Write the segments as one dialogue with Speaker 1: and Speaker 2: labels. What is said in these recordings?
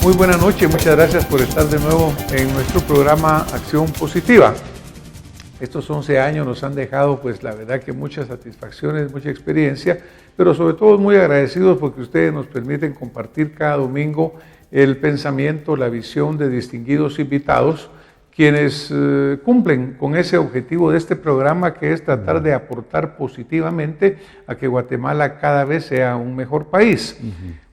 Speaker 1: Muy buena noche, muchas gracias por estar de nuevo en nuestro programa Acción Positiva. Estos 11 años nos han dejado, pues la verdad que muchas satisfacciones, mucha experiencia, pero sobre todo muy agradecidos porque ustedes nos permiten compartir cada domingo el pensamiento, la visión de distinguidos invitados, quienes cumplen con ese objetivo de este programa, que es tratar de aportar positivamente a que Guatemala cada vez sea un mejor país.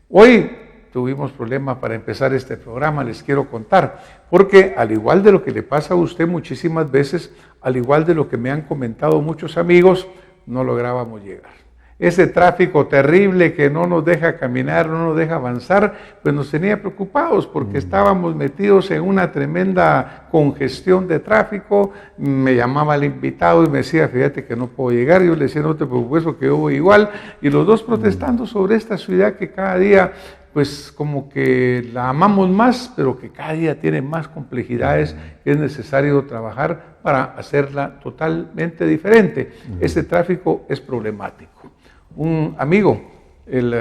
Speaker 1: Hoy tuvimos problemas para empezar este programa, les quiero contar, porque al igual de lo que le pasa a usted muchísimas veces, al igual de lo que me han comentado muchos amigos, no lográbamos llegar. Ese tráfico terrible que no nos deja caminar, no nos deja avanzar, pues nos tenía preocupados porque estábamos metidos en una tremenda congestión de tráfico. Me llamaba el invitado y me decía, fíjate que no puedo llegar. Yo le decía, no te preocupes porque yo voy igual. Y los dos protestando sobre esta ciudad que cada día, pues como que la amamos más, pero que cada día tiene más complejidades, que es necesario trabajar para hacerla totalmente diferente. Ese tráfico es problemático. Un amigo, el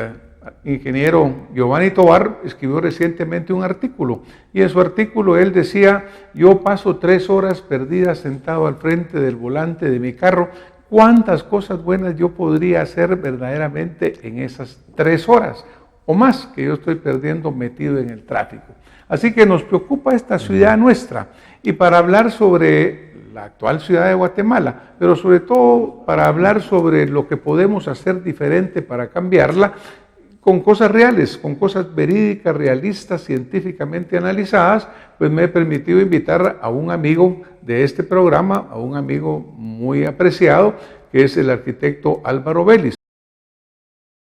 Speaker 1: ingeniero Giovanni Tovar, escribió recientemente un artículo, y en su artículo él decía, yo paso 3 horas perdidas sentado al frente del volante de mi carro. ¿Cuántas cosas buenas yo podría hacer verdaderamente en esas 3 horas o más que yo estoy perdiendo metido en el tráfico? Así que nos preocupa esta ciudad nuestra, y para hablar sobre la actual ciudad de Guatemala, pero sobre todo para hablar sobre lo que podemos hacer diferente para cambiarla, con cosas reales, con cosas verídicas, realistas, científicamente analizadas, pues me he permitido invitar a un amigo de este programa, a un amigo muy apreciado, que es el arquitecto Álvaro Vélez.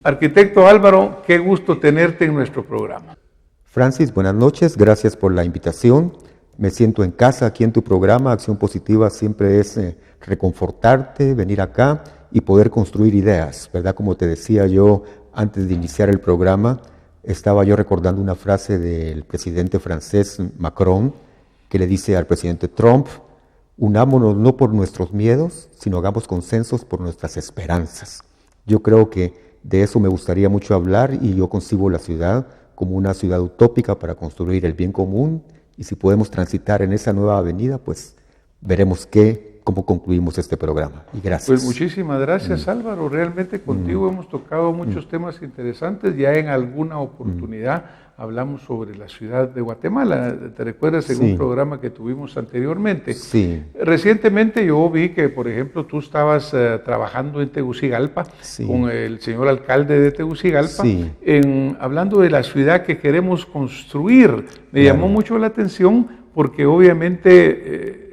Speaker 1: Arquitecto Álvaro, qué gusto tenerte en nuestro programa.
Speaker 2: Francis, buenas noches, gracias por la invitación. Me siento en casa aquí en tu programa. Acción Positiva siempre es reconfortarte, venir acá y poder construir ideas, ¿verdad? Como te decía yo antes de iniciar el programa, estaba yo recordando una frase del presidente francés Macron, que le dice al presidente Trump, unámonos no por nuestros miedos, sino hagamos consensos por nuestras esperanzas. Yo creo que de eso me gustaría mucho hablar, y yo concibo la ciudad como una ciudad utópica para construir el bien común. Y si podemos transitar en esa nueva avenida, pues veremos cómo concluimos este programa. Y gracias.
Speaker 1: Pues muchísimas gracias, Álvaro. Realmente contigo hemos tocado muchos temas interesantes. Ya en alguna oportunidad hablamos sobre la ciudad de Guatemala. ¿Te recuerdas en un programa que tuvimos anteriormente?
Speaker 2: Sí.
Speaker 1: Recientemente yo vi que, por ejemplo, tú estabas trabajando en Tegucigalpa con el señor alcalde de Tegucigalpa, hablando de la ciudad que queremos construir. Me llamó mucho la atención porque obviamente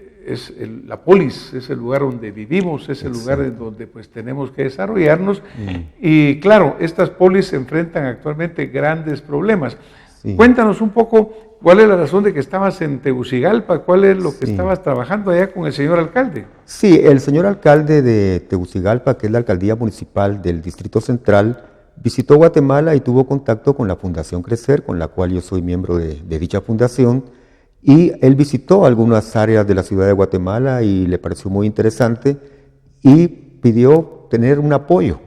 Speaker 1: la polis es el lugar donde vivimos, es el lugar en donde pues tenemos que desarrollarnos, y claro, estas polis se enfrentan actualmente grandes problemas. Cuéntanos un poco cuál es la razón de que estabas en Tegucigalpa, cuál es lo que estabas trabajando allá con el señor alcalde.
Speaker 2: Sí, el señor alcalde de Tegucigalpa, que es la alcaldía municipal del Distrito Central, visitó Guatemala y tuvo contacto con la Fundación Crecer, con la cual yo soy miembro de dicha fundación. Y él visitó algunas áreas de la ciudad de Guatemala y le pareció muy interesante y pidió tener un apoyo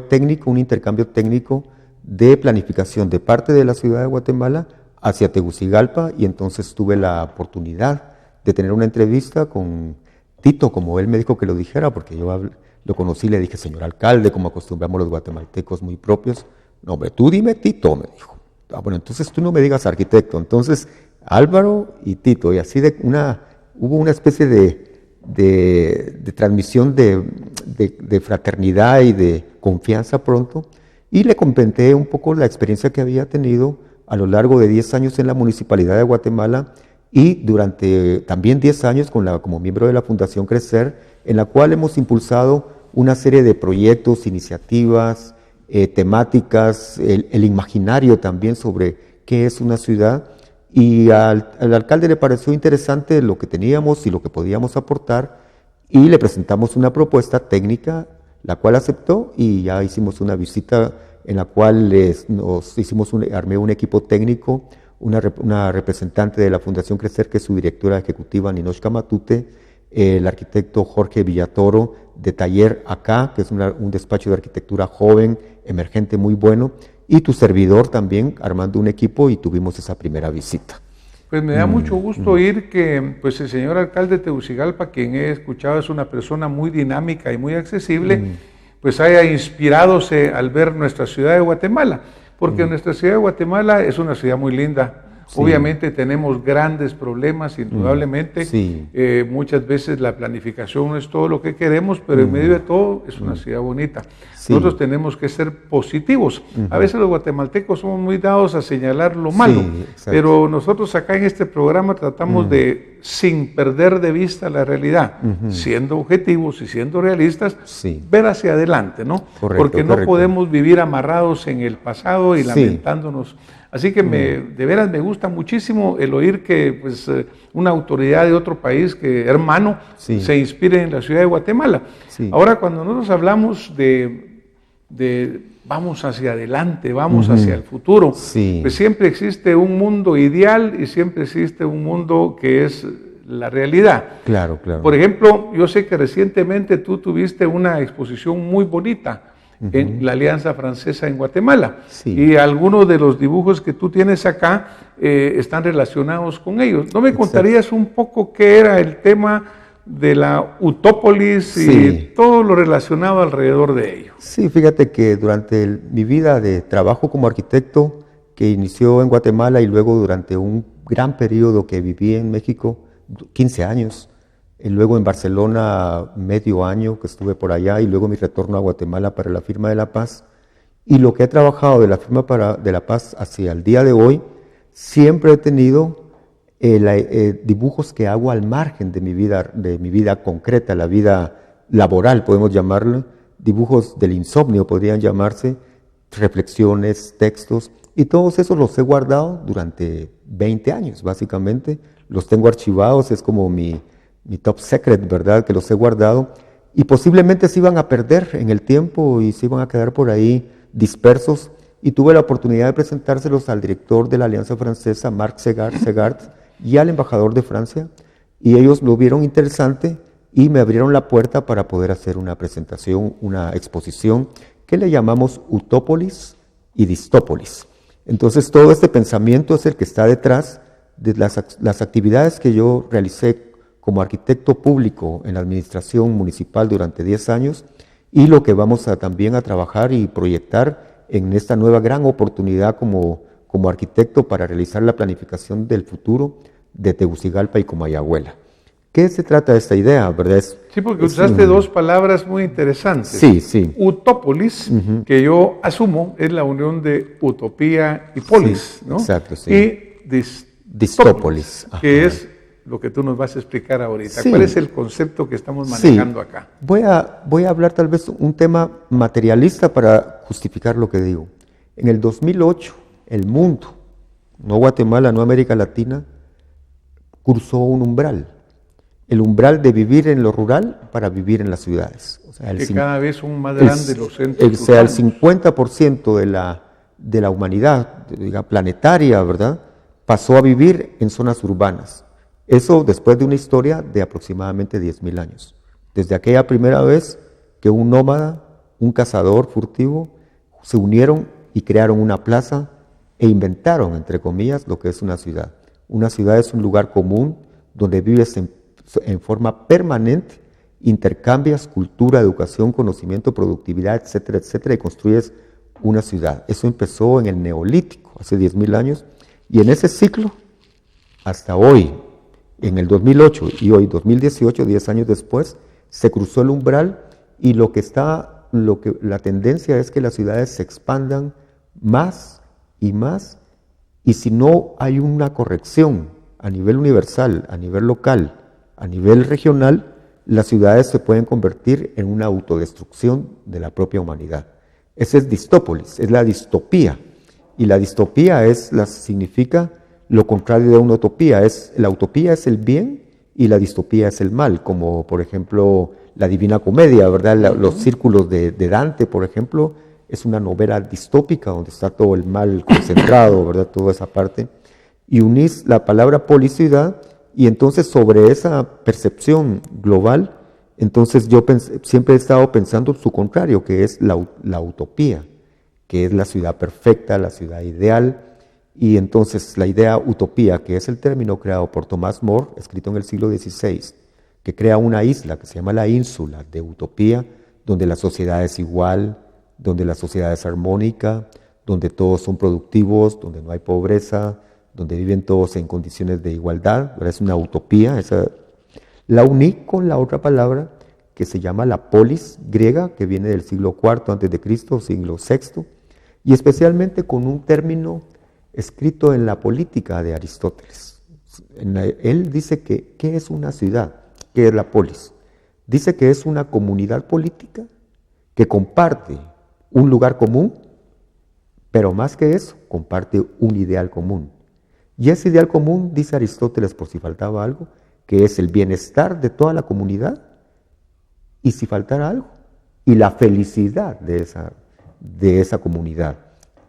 Speaker 2: técnico, un intercambio técnico de planificación de parte de la ciudad de Guatemala hacia Tegucigalpa, y entonces tuve la oportunidad de tener una entrevista con Tito, como él me dijo que lo dijera, porque yo lo conocí y le dije, señor alcalde, como acostumbramos los guatemaltecos muy propios. No, hombre, tú dime Tito, me dijo. Bueno, entonces tú no me digas arquitecto, entonces Álvaro y Tito, y así hubo una especie de transmisión de fraternidad y de confianza pronto, y le comenté un poco la experiencia que había tenido a lo largo de 10 años en la Municipalidad de Guatemala y durante también 10 años como miembro de la Fundación Crecer, en la cual hemos impulsado una serie de proyectos, iniciativas, temáticas, el imaginario también sobre qué es una ciudad. Y al alcalde le pareció interesante lo que teníamos y lo que podíamos aportar, y le presentamos una propuesta técnica, la cual aceptó, y ya hicimos una visita en la cual armé un equipo técnico, una representante de la Fundación Crecer, que es su directora ejecutiva, Ninochka Matute, el arquitecto Jorge Villatoro, de Taller Acá, que es un despacho de arquitectura joven, emergente, muy bueno, y tu servidor también armando un equipo y tuvimos esa primera visita.
Speaker 1: Pues me da mucho gusto oír que pues el señor alcalde de Tegucigalpa, quien he escuchado es una persona muy dinámica y muy accesible, pues haya inspiradose al ver nuestra ciudad de Guatemala, porque nuestra ciudad de Guatemala es una ciudad muy linda. Sí. Obviamente tenemos grandes problemas, indudablemente. Sí. Muchas veces la planificación no es todo lo que queremos, pero en medio de todo es una ciudad bonita. Sí. Nosotros tenemos que ser positivos. A veces los guatemaltecos somos muy dados a señalar lo malo, pero nosotros acá en este programa tratamos de, sin perder de vista la realidad, siendo objetivos y siendo realistas, ver hacia adelante, ¿no? Correcto, porque no podemos vivir amarrados en el pasado y lamentándonos. Así que de veras me gusta muchísimo el oír que pues, una autoridad de otro país, hermano, se inspire en la ciudad de Guatemala. Ahora, cuando nosotros hablamos de vamos hacia adelante, vamos hacia el futuro, pues siempre existe un mundo ideal y siempre existe un mundo que es la realidad.
Speaker 2: Claro, claro.
Speaker 1: Por ejemplo, yo sé que recientemente tú tuviste una exposición muy bonita en la Alianza Francesa en Guatemala. Y algunos de los dibujos que tú tienes acá están relacionados con ellos. ¿No me contarías un poco qué era el tema de la Utópolis y todo lo relacionado alrededor de ello?
Speaker 2: Sí, fíjate que durante mi vida de trabajo como arquitecto, que inició en Guatemala y luego durante un gran periodo que viví en México, 15 años, y luego en Barcelona medio año que estuve por allá y luego mi retorno a Guatemala para la Firma de la Paz. Y lo que he trabajado de la Firma de la Paz hacia el día de hoy, siempre he tenido dibujos que hago al margen de mi vida concreta, la vida laboral, podemos llamarlo, dibujos del insomnio podrían llamarse, reflexiones, textos, y todos esos los he guardado durante 20 años, básicamente. Los tengo archivados, es como mi top secret, ¿verdad?, que los he guardado, y posiblemente se iban a perder en el tiempo y se iban a quedar por ahí dispersos, y tuve la oportunidad de presentárselos al director de la Alianza Francesa, Marc Segard, y al embajador de Francia, y ellos lo vieron interesante y me abrieron la puerta para poder hacer una presentación, una exposición, que le llamamos Utópolis y Distópolis. Entonces todo este pensamiento es el que está detrás de las actividades que yo realicé como arquitecto público en la administración municipal durante 10 años y lo que vamos también a trabajar y proyectar en esta nueva gran oportunidad como arquitecto para realizar la planificación del futuro de Tegucigalpa y Comayagüela. ¿Qué se trata de esta idea, verdad?
Speaker 1: Sí, porque usaste dos palabras muy interesantes.
Speaker 2: Sí.
Speaker 1: Utópolis, que yo asumo es la unión de utopía y polis, ¿no?
Speaker 2: Exacto, sí.
Speaker 1: Y
Speaker 2: distópolis,
Speaker 1: que es lo que tú nos vas a explicar ahorita. ¿Cuál es el concepto que estamos manejando acá?
Speaker 2: Voy a hablar tal vez un tema materialista para justificar lo que digo. En el 2008, el mundo, no Guatemala, no América Latina, cruzó un umbral. El umbral de vivir en lo rural para vivir en las ciudades. O sea,
Speaker 1: que cada vez son más grandes los centros urbanos.
Speaker 2: O sea, el 50% de la humanidad planetaria, ¿verdad?, pasó a vivir en zonas urbanas. Eso después de una historia de aproximadamente 10.000 años. Desde aquella primera vez que un nómada, un cazador furtivo, se unieron y crearon una plaza e inventaron, entre comillas, lo que es una ciudad. Una ciudad es un lugar común donde vives en forma permanente, intercambias cultura, educación, conocimiento, productividad, etcétera, etcétera, y construyes una ciudad. Eso empezó en el Neolítico, hace 10.000 años, y en ese ciclo, hasta hoy, en el 2008 y hoy 2018, 10 años después, se cruzó el umbral y la tendencia es que las ciudades se expandan más y más, y si no hay una corrección a nivel universal, a nivel local, a nivel regional, las ciudades se pueden convertir en una autodestrucción de la propia humanidad. Ese es distópolis, es la distopía, y la distopía significa lo contrario de una utopía. La utopía es el bien y la distopía es el mal, como por ejemplo la Divina Comedia, ¿verdad? Los círculos de Dante, por ejemplo, es una novela distópica donde está todo el mal concentrado, ¿verdad? Toda esa parte. Y unís la palabra policidad y entonces sobre esa percepción global, entonces yo siempre he estado pensando su contrario, que es la utopía, que es la ciudad perfecta, la ciudad ideal. Y entonces la idea utopía, que es el término creado por Thomas More, escrito en el siglo XVI, que crea una isla que se llama la ínsula de utopía, donde la sociedad es igual, donde la sociedad es armónica, donde todos son productivos, donde no hay pobreza, donde viven todos en condiciones de igualdad. Es una utopía. La uní con la otra palabra que se llama la polis griega, que viene del siglo IV a.C., siglo VI, y especialmente con un término escrito en la Política de Aristóteles. Él dice que, ¿qué es una ciudad? ¿Qué es la polis? Dice que es una comunidad política que comparte un lugar común, pero más que eso, comparte un ideal común. Y ese ideal común, dice Aristóteles, por si faltaba algo, que es el bienestar de toda la comunidad, y si faltara algo, y la felicidad de esa comunidad.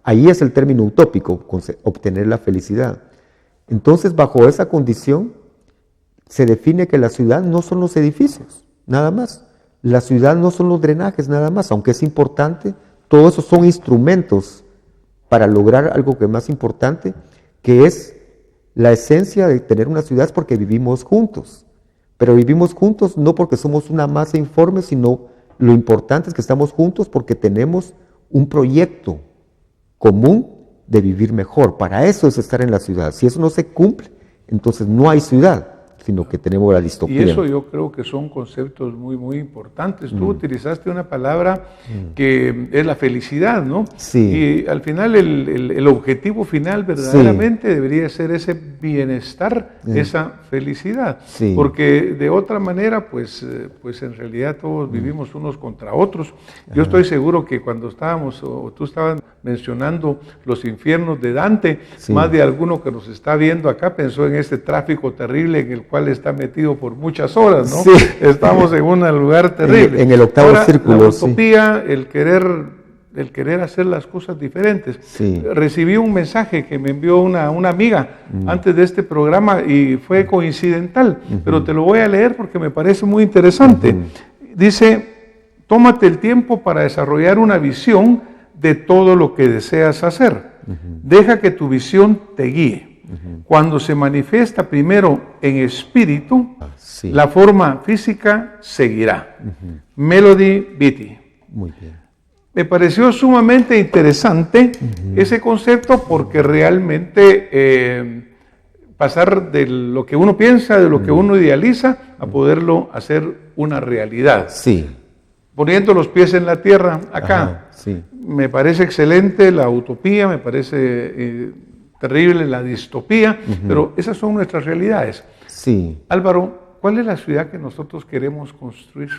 Speaker 2: Ahí es el término utópico, obtener la felicidad. Entonces, bajo esa condición, se define que la ciudad no son los edificios, nada más. La ciudad no son los drenajes, nada más, aunque es importante. Todos esos son instrumentos para lograr algo que es más importante, que es la esencia de tener una ciudad, es porque vivimos juntos. Pero vivimos juntos no porque somos una masa informe, sino lo importante es que estamos juntos porque tenemos un proyecto común de vivir mejor. Para eso es estar en la ciudad. Si eso no se cumple, entonces no hay ciudad, sino que tenemos la distopía.
Speaker 1: Y eso yo creo que son conceptos muy, muy importantes. Tú utilizaste una palabra que es la felicidad, ¿no?
Speaker 2: Sí.
Speaker 1: Y al final el objetivo final verdaderamente debería ser ese bienestar, esa felicidad.
Speaker 2: Sí.
Speaker 1: Porque de otra manera, pues en realidad todos vivimos unos contra otros. Yo estoy seguro que cuando estábamos, o tú estabas mencionando los infiernos de Dante, más de alguno que nos está viendo acá pensó en este tráfico terrible en el cual está metido por muchas horas, ¿no? Sí. Estamos en un lugar terrible.
Speaker 2: En el octavo
Speaker 1: Ahora,
Speaker 2: círculo.
Speaker 1: La utopía, el querer hacer las cosas diferentes.
Speaker 2: Sí.
Speaker 1: Recibí un mensaje que me envió una amiga antes de este programa y fue coincidental, pero te lo voy a leer porque me parece muy interesante. Dice, tómate el tiempo para desarrollar una visión de todo lo que deseas hacer. Deja que tu visión te guíe. Cuando se manifiesta primero en espíritu, la forma física seguirá. Melody Beatty.
Speaker 2: Muy bien.
Speaker 1: Me pareció sumamente interesante ese concepto porque realmente pasar de lo que uno piensa, de lo que uno idealiza, a poderlo hacer una realidad.
Speaker 2: Sí.
Speaker 1: Poniendo los pies en la tierra acá.
Speaker 2: Ajá, sí.
Speaker 1: Me parece excelente la utopía, me parece terrible la distopía, pero esas son nuestras realidades.
Speaker 2: Sí.
Speaker 1: Álvaro, ¿cuál es la ciudad que nosotros queremos construir?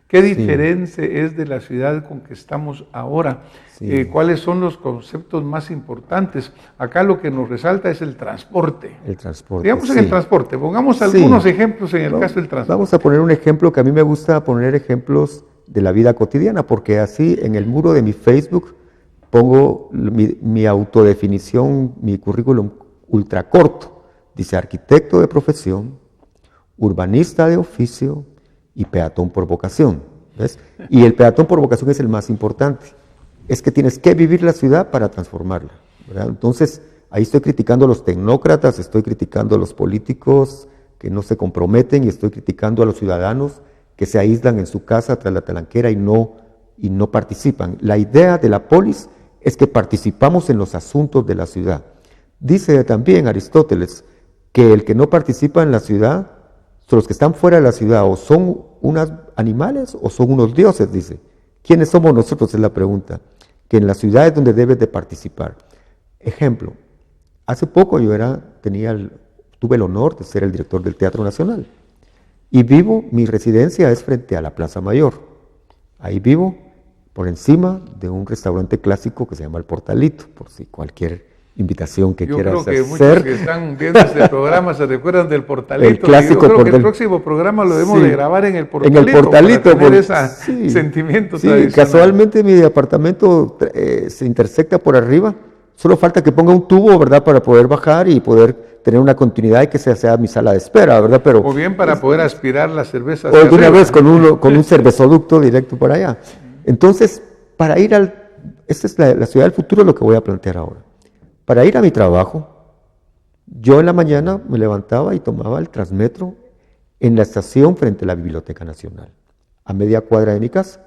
Speaker 1: ¿Qué diferente es de la ciudad con que estamos ahora?
Speaker 2: Sí.
Speaker 1: ¿Cuáles son los conceptos más importantes? Acá lo que nos resalta es el transporte.
Speaker 2: El transporte.
Speaker 1: Digamos en el transporte, pongamos algunos ejemplos en el caso del transporte.
Speaker 2: Vamos a poner un ejemplo que a mí me gusta poner ejemplos de la vida cotidiana, porque así en el muro de mi Facebook pongo mi autodefinición, mi currículum ultra corto. Dice arquitecto de profesión, urbanista de oficio y peatón por vocación. ¿Ves? Y el peatón por vocación es el más importante. Es que tienes que vivir la ciudad para transformarla, ¿verdad? Entonces, ahí estoy criticando a los tecnócratas, estoy criticando a los políticos que no se comprometen y estoy criticando a los ciudadanos que se aíslan en su casa tras la talanquera y no participan. La idea de la polis es que participamos en los asuntos de la ciudad. Dice también Aristóteles que el que no participa en la ciudad, los que están fuera de la ciudad, o son unos animales o son unos dioses, dice. ¿Quiénes somos nosotros? Es la pregunta. Que en la ciudad es donde debes de participar. Ejemplo, hace poco tuve el honor de ser el director del Teatro Nacional. Y mi residencia es frente a la Plaza Mayor. Ahí vivo por encima de un restaurante clásico que se llama El Portalito, por si cualquier invitación que quieras hacer.
Speaker 1: Yo creo que muchos que están viendo este programa se recuerdan del Portalito.
Speaker 2: El clásico.
Speaker 1: Yo creo que el próximo programa lo debemos de grabar en el Portalito.
Speaker 2: En el Portalito.
Speaker 1: Para tener ese sentimiento tradicional.
Speaker 2: Casualmente mi departamento se intersecta por arriba. Solo falta que ponga un tubo, ¿verdad? Para poder bajar y poder tener una continuidad y que sea mi sala de espera, ¿verdad? Pero,
Speaker 1: o bien para poder aspirar la cerveza.
Speaker 2: O de una vez con un cervezoducto directo por allá. Entonces, para ir al esta es la ciudad del futuro, lo que voy a plantear ahora. Para ir a mi trabajo, yo en la mañana me levantaba y tomaba el Transmetro en la estación frente a la Biblioteca Nacional, a media cuadra de mi casa.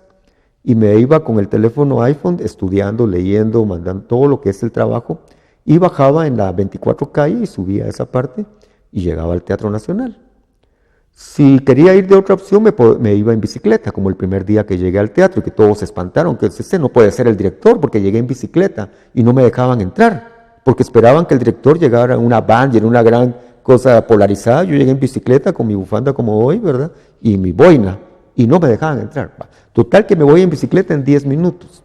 Speaker 2: Y me iba con el teléfono iPhone estudiando, leyendo, mandando todo lo que es el trabajo, y bajaba en la 24 calle y subía a esa parte y llegaba al Teatro Nacional. Si quería ir de otra opción, me iba en bicicleta, como el primer día que llegué al teatro, y que todos se espantaron, que ese no puede ser el director, porque llegué en bicicleta y no me dejaban entrar, porque esperaban que el director llegara en una van y en una gran cosa polarizada. Yo llegué en bicicleta con mi bufanda como hoy, ¿verdad? Y mi boina, y no me dejaban entrar. Total que me voy en bicicleta en 10 minutos.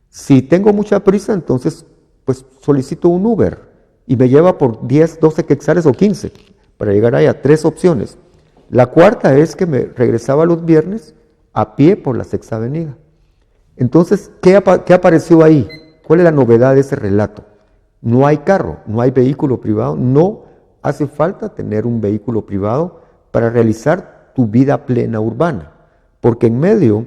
Speaker 2: Si tengo mucha prisa, entonces pues solicito un Uber y me lleva por 10, 12 quetzales o 15 para llegar allá. 3 opciones. La cuarta es que me regresaba los viernes a pie por la Sexta Avenida. Entonces, ¿qué apareció ahí? ¿Cuál es la novedad de ese relato? No hay carro, no hay vehículo privado, no hace falta tener un vehículo privado para realizar tu vida plena urbana, porque en medio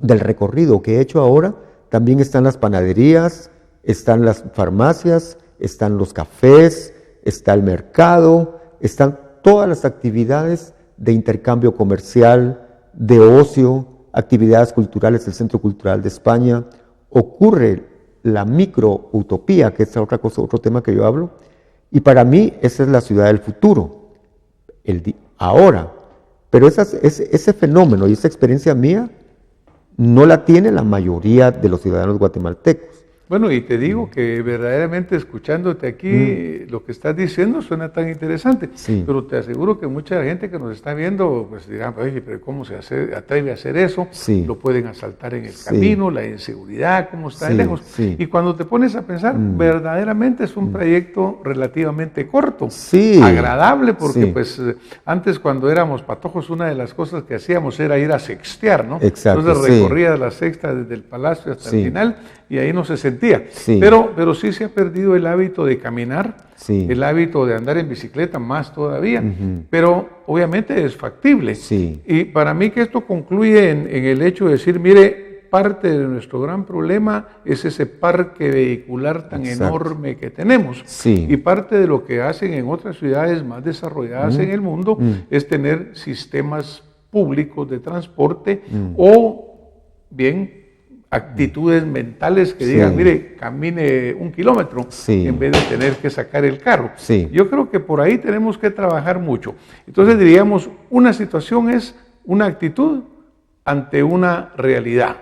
Speaker 2: del recorrido que he hecho ahora, también están las panaderías, están las farmacias, están los cafés, está el mercado, están todas las actividades de intercambio comercial, de ocio, actividades culturales del Centro Cultural de España. Ocurre la microutopía, que es otra cosa, otro tema que yo hablo, y para mí esa es la ciudad del futuro, ahora. Pero ese fenómeno y esa experiencia mía no la tiene la mayoría de los ciudadanos guatemaltecos.
Speaker 1: Bueno, y te digo que verdaderamente escuchándote aquí, lo que estás diciendo suena tan interesante, pero te aseguro que mucha gente que nos está viendo, pues dirán, oye, pero ¿cómo se atreve a hacer eso? Lo pueden asaltar en el camino, la inseguridad, cómo está de lejos. Y cuando te pones a pensar, verdaderamente es un proyecto relativamente corto, agradable, porque pues antes cuando éramos patojos, una de las cosas que hacíamos era ir a sextear, ¿no?
Speaker 2: Exacto,
Speaker 1: entonces recorrías la sexta desde el palacio hasta el final, y ahí no se sentía. Pero sí se ha perdido el hábito de caminar, el hábito de andar en bicicleta más todavía, pero obviamente es factible. Y para mí que esto concluye en el hecho de decir, mire, parte de nuestro gran problema es ese parque vehicular tan enorme que tenemos. Y parte de lo que hacen en otras ciudades más desarrolladas en el mundo es tener sistemas públicos de transporte o bien actitudes mentales que digan, mire, camine 1 kilómetro en vez de tener que sacar el carro. Yo creo que por ahí tenemos que trabajar mucho. Entonces diríamos, una situación es una actitud ante una realidad.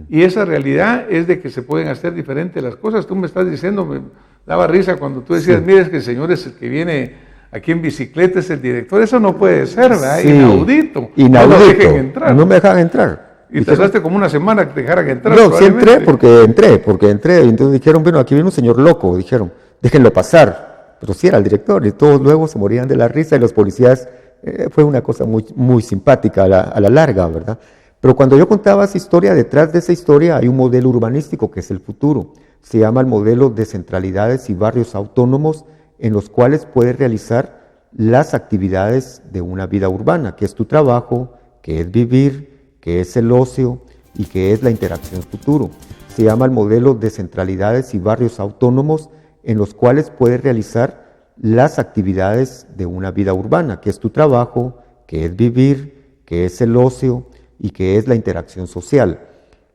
Speaker 1: Y esa realidad es de que se pueden hacer diferentes las cosas. Tú me estás diciendo, me daba risa cuando tú decías, mire, es que el señor es el que viene aquí en bicicleta, es el director. Eso no puede ser, ¿verdad? Inaudito.
Speaker 2: No
Speaker 1: lo dejen entrar.
Speaker 2: No me dejan entrar.
Speaker 1: Y tardaste como una semana que te dejaran entrar.
Speaker 2: No, sí entré porque entré. Y entonces dijeron, bueno, aquí viene un señor loco. Dijeron, déjenlo pasar. Pero sí era el director. Y todos luego se morían de la risa y los policías, fue una cosa muy, muy simpática a la larga, ¿verdad? Pero cuando yo contaba esa historia, detrás de esa historia hay un modelo urbanístico que es el futuro. Se llama el modelo de centralidades y barrios autónomos en los cuales puedes realizar las actividades de una vida urbana, que es tu trabajo, que es vivir, que es el ocio y que es la interacción futuro. Se llama el modelo de centralidades y barrios autónomos en los cuales puedes realizar las actividades de una vida urbana, que es tu trabajo, que es vivir, que es el ocio y que es la interacción social.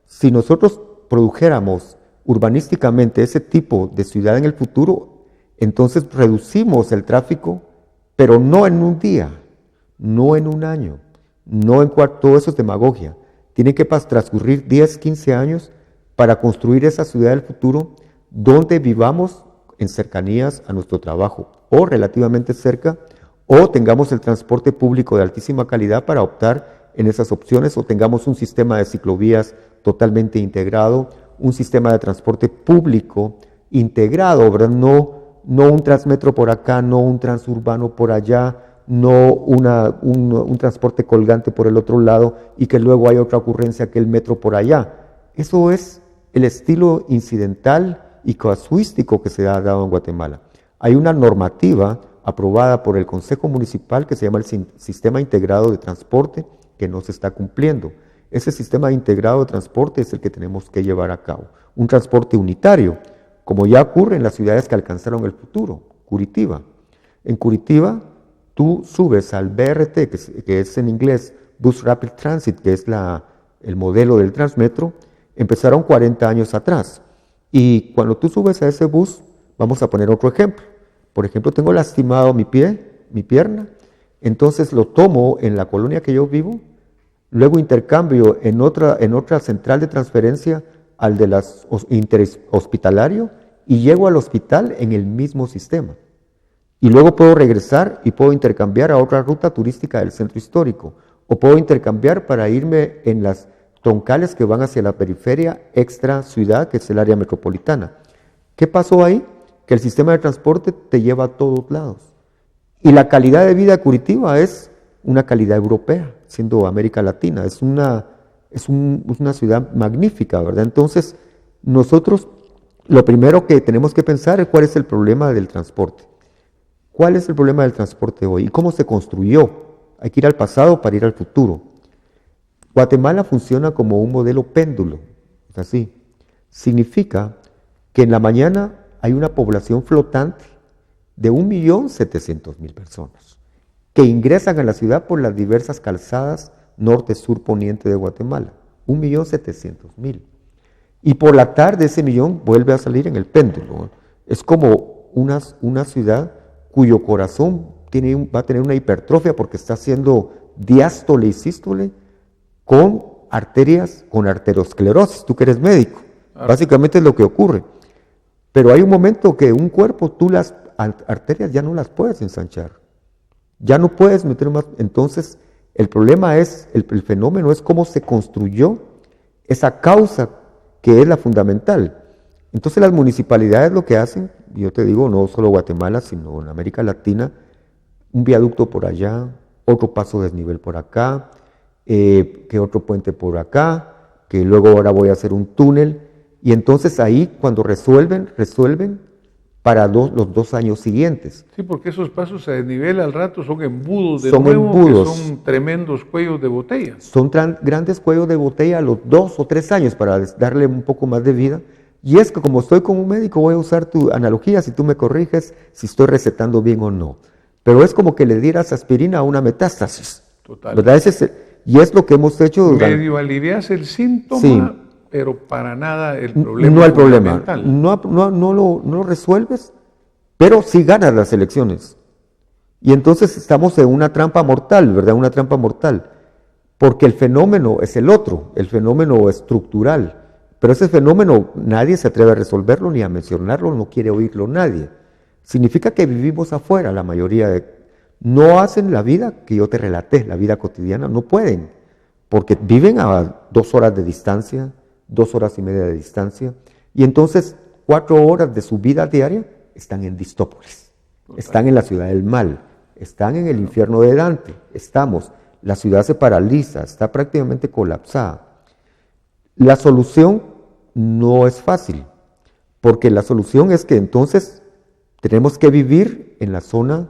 Speaker 2: Si nosotros produjéramos urbanísticamente ese tipo de ciudad en el futuro, entonces reducimos el tráfico, pero no en un día, no en un año, no en todo eso es demagogia. Tiene que transcurrir 10, 15 años para construir esa ciudad del futuro donde vivamos en cercanías a nuestro trabajo o relativamente cerca, o tengamos el transporte público de altísima calidad para optar en esas opciones, o tengamos un sistema de ciclovías totalmente integrado, un sistema de transporte público integrado, ¿verdad? No un Transmetro por acá, no un transurbano por allá, no un transporte colgante por el otro lado y que luego hay otra ocurrencia que el metro por allá. Eso es el estilo incidental y casuístico que se ha dado en Guatemala. Hay una normativa aprobada por el Consejo Municipal que se llama el Sistema Integrado de Transporte que no se está cumpliendo. Ese sistema integrado de transporte es el que tenemos que llevar a cabo. Un transporte unitario, como ya ocurre en las ciudades que alcanzaron el futuro. Curitiba. En Curitiba, tú subes al BRT, que es en inglés Bus Rapid Transit, que es el modelo del Transmetro, empezaron 40 años atrás. Y cuando tú subes a ese bus, vamos a poner otro ejemplo. Por ejemplo, tengo lastimado mi pierna, entonces lo tomo en la colonia que yo vivo, luego intercambio en otra central de transferencia al de las interhospitalario y llego al hospital en el mismo sistema. Y luego puedo regresar y puedo intercambiar a otra ruta turística del centro histórico, o puedo intercambiar para irme en las troncales que van hacia la periferia extra ciudad, que es el área metropolitana. ¿Qué pasó ahí? Que el sistema de transporte te lleva a todos lados. Y la calidad de vida de Curitiba es una calidad europea, siendo América Latina. Es una ciudad magnífica, ¿verdad? Entonces, nosotros lo primero que tenemos que pensar es cuál es el problema del transporte. ¿Cuál es el problema del transporte hoy? ¿Y cómo se construyó? Hay que ir al pasado para ir al futuro. Guatemala funciona como un modelo péndulo, es así. Significa que en la mañana hay una población flotante de 1.700.000 personas que ingresan a la ciudad por las diversas calzadas norte, sur, poniente de Guatemala. 1.700.000. Y por la tarde ese millón vuelve a salir en el péndulo. Es como una ciudad cuyo corazón va a tener una hipertrofia porque está haciendo diástole y sístole con arterias, con arteriosclerosis. Tú que eres médico, básicamente es lo que ocurre. Pero hay un momento que un cuerpo, tú las arterias ya no las puedes ensanchar, ya no puedes meter más. Entonces, el problema es, el fenómeno es cómo se construyó esa causa que es la fundamental. Entonces las municipalidades lo que hacen, yo te digo, no solo Guatemala, sino en América Latina, un viaducto por allá, otro paso de desnivel por acá, que otro puente por acá, que luego ahora voy a hacer un túnel, y entonces ahí cuando resuelven para los 2 años siguientes.
Speaker 1: Sí, porque esos pasos a desnivel al rato son embudos de
Speaker 2: son
Speaker 1: nuevo,
Speaker 2: embudos.
Speaker 1: que son tremendos cuellos de botella.
Speaker 2: Son grandes cuellos de botella a los 2 o 3 años para darle un poco más de vida. Y es que como estoy como un médico, voy a usar tu analogía, si tú me corriges, si estoy recetando bien o no. Pero es como que le dieras aspirina a una metástasis.
Speaker 1: Total.
Speaker 2: ¿Verdad? Y es lo que hemos hecho durante...
Speaker 1: Medio alivias el síntoma,
Speaker 2: sí,
Speaker 1: pero para nada el problema.
Speaker 2: No el problema. No lo resuelves, pero sí ganas las elecciones. Y entonces estamos en una trampa mortal, ¿verdad? Una trampa mortal. Porque el fenómeno es el otro, el fenómeno estructural. Pero ese fenómeno nadie se atreve a resolverlo ni a mencionarlo, no quiere oírlo nadie. Significa que vivimos afuera, la mayoría no hacen la vida que yo te relaté, la vida cotidiana, no pueden, porque viven a 2 horas de distancia, 2 horas y media de distancia, y entonces 4 horas de su vida diaria están en Distópolis, están en la ciudad del mal, están en el infierno de Dante, la ciudad se paraliza, está prácticamente colapsada. La solución no es fácil, porque la solución es que entonces tenemos que vivir en la zona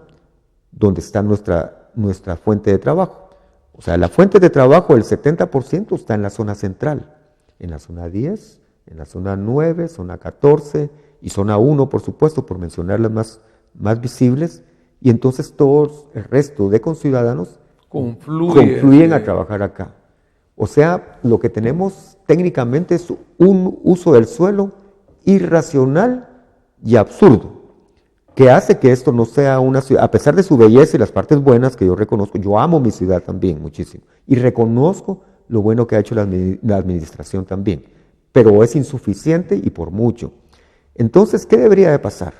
Speaker 2: donde está nuestra fuente de trabajo. O sea, la fuente de trabajo, el 70% está en la zona central, en la zona 10, en la zona 9, zona 14 y zona 1, por supuesto, por mencionar las más visibles, y entonces todo el resto de conciudadanos confluyen a trabajar acá. O sea, lo que tenemos técnicamente es un uso del suelo irracional y absurdo, que hace que esto no sea una ciudad, a pesar de su belleza y las partes buenas que yo reconozco. Yo amo mi ciudad también muchísimo y reconozco lo bueno que ha hecho la administración también, pero es insuficiente y por mucho. Entonces, ¿qué debería de pasar?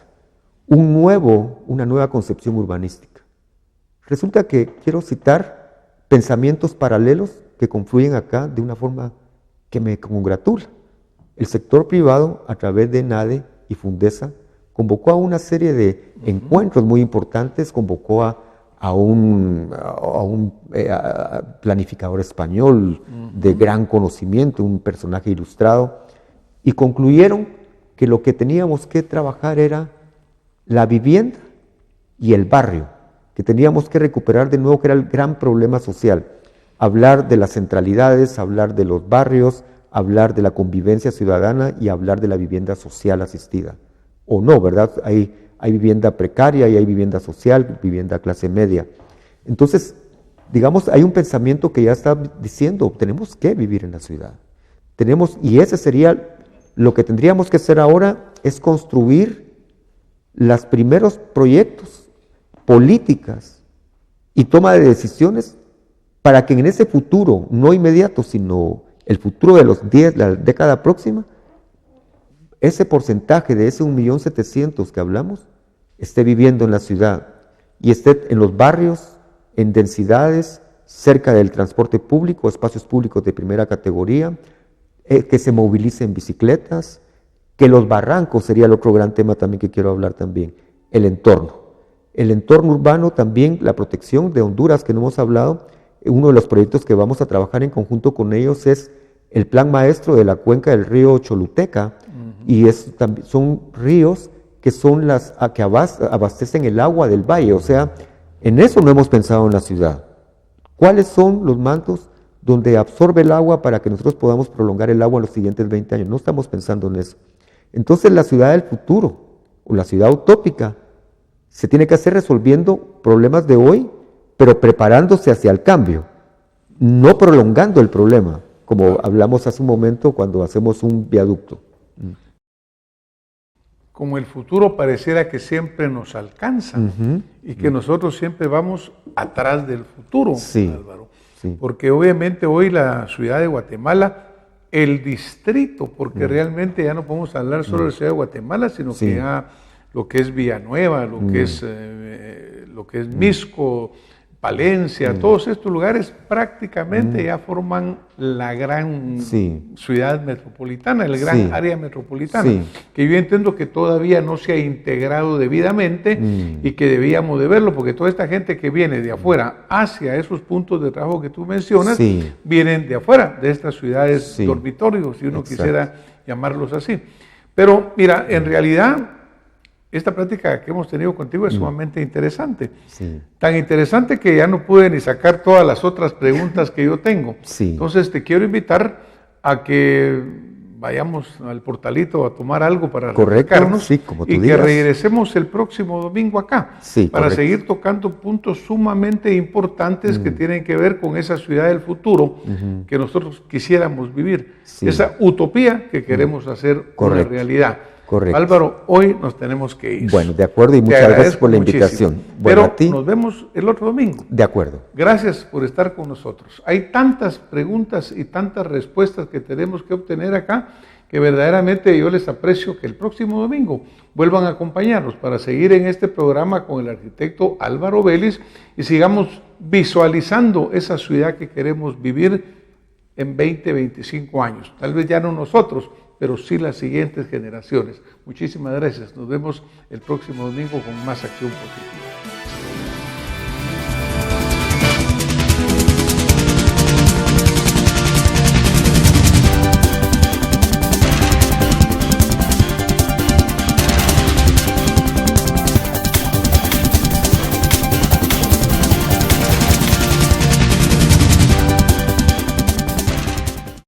Speaker 2: Una nueva concepción urbanística. Resulta que quiero citar pensamientos paralelos que confluyen acá de una forma que me congratula. El sector privado, a través de NADE y Fundesa, convocó a una serie de encuentros muy importantes, convocó a un planificador español de gran conocimiento, un personaje ilustrado, y concluyeron que lo que teníamos que trabajar era la vivienda y el barrio, que teníamos que recuperar de nuevo, que era el gran problema social. hablar de las centralidades, hablar de los barrios, hablar de la convivencia ciudadana y hablar de la vivienda social asistida. O no, ¿verdad? Hay vivienda precaria y hay vivienda social, vivienda clase media. Entonces, digamos, hay un pensamiento que ya está diciendo, tenemos que vivir en la ciudad. Y ese sería lo que tendríamos que hacer ahora, es construir los primeros proyectos, políticas y toma de decisiones para que en ese futuro, no inmediato, sino el futuro de los 10, la década próxima, ese porcentaje de ese 1.700.000 que hablamos, esté viviendo en la ciudad y esté en los barrios, en densidades, cerca del transporte público, espacios públicos de primera categoría, que se movilice en bicicletas, que los barrancos sería el otro gran tema también que quiero hablar también, el entorno. El entorno urbano también, la protección de Honduras que no hemos hablado, uno de los proyectos que vamos a trabajar en conjunto con ellos es el plan maestro de la cuenca del río Choluteca, y son ríos que son que abastecen el agua del valle, o sea, en eso no hemos pensado en la ciudad. ¿Cuáles son los mantos donde absorbe el agua para que nosotros podamos prolongar el agua en los siguientes 20 años? No estamos pensando en eso. Entonces la ciudad del futuro, o la ciudad utópica, se tiene que hacer resolviendo problemas de hoy, pero preparándose hacia el cambio, no prolongando el problema, como hablamos hace un momento cuando hacemos un viaducto.
Speaker 1: Como el futuro pareciera que siempre nos alcanza y que nosotros siempre vamos atrás del futuro,
Speaker 2: sí,
Speaker 1: Álvaro.
Speaker 2: Sí.
Speaker 1: Porque obviamente hoy la ciudad de Guatemala, el distrito, porque realmente ya no podemos hablar solo de la ciudad de Guatemala, sino que ya lo que es Villanueva, lo que es Misco, Palencia, todos estos lugares prácticamente ya forman la gran ciudad metropolitana, el gran área metropolitana, que yo entiendo que todavía no se ha integrado debidamente y que debíamos de verlo, porque toda esta gente que viene de afuera hacia esos puntos de trabajo que tú mencionas, vienen de afuera, de estas ciudades dormitorios, si uno quisiera llamarlos así. Pero mira, en realidad esta plática que hemos tenido contigo es sumamente interesante. Tan interesante que ya no pude ni sacar todas las otras preguntas que yo tengo. Entonces te quiero invitar a que vayamos al portalito a tomar algo para refrescarnos
Speaker 2: como tú
Speaker 1: y
Speaker 2: digas,
Speaker 1: que regresemos el próximo domingo acá para seguir tocando puntos sumamente importantes que tienen que ver con esa ciudad del futuro que nosotros quisiéramos vivir, esa utopía que queremos hacer una realidad.
Speaker 2: Correcto.
Speaker 1: Álvaro, hoy nos tenemos que ir.
Speaker 2: Bueno, de acuerdo, y muchas gracias por la invitación.
Speaker 1: Bueno,
Speaker 2: pero
Speaker 1: a ti, nos vemos el otro domingo.
Speaker 2: De acuerdo.
Speaker 1: Gracias por estar con nosotros. Hay tantas preguntas y tantas respuestas que tenemos que obtener acá, que verdaderamente yo les aprecio que el próximo domingo vuelvan a acompañarnos para seguir en este programa con el arquitecto Álvaro Vélez y sigamos visualizando esa ciudad que queremos vivir en 20, 25 años. Tal vez ya no nosotros, pero sí las siguientes generaciones. Muchísimas gracias. Nos vemos el próximo domingo con más Acción Positiva.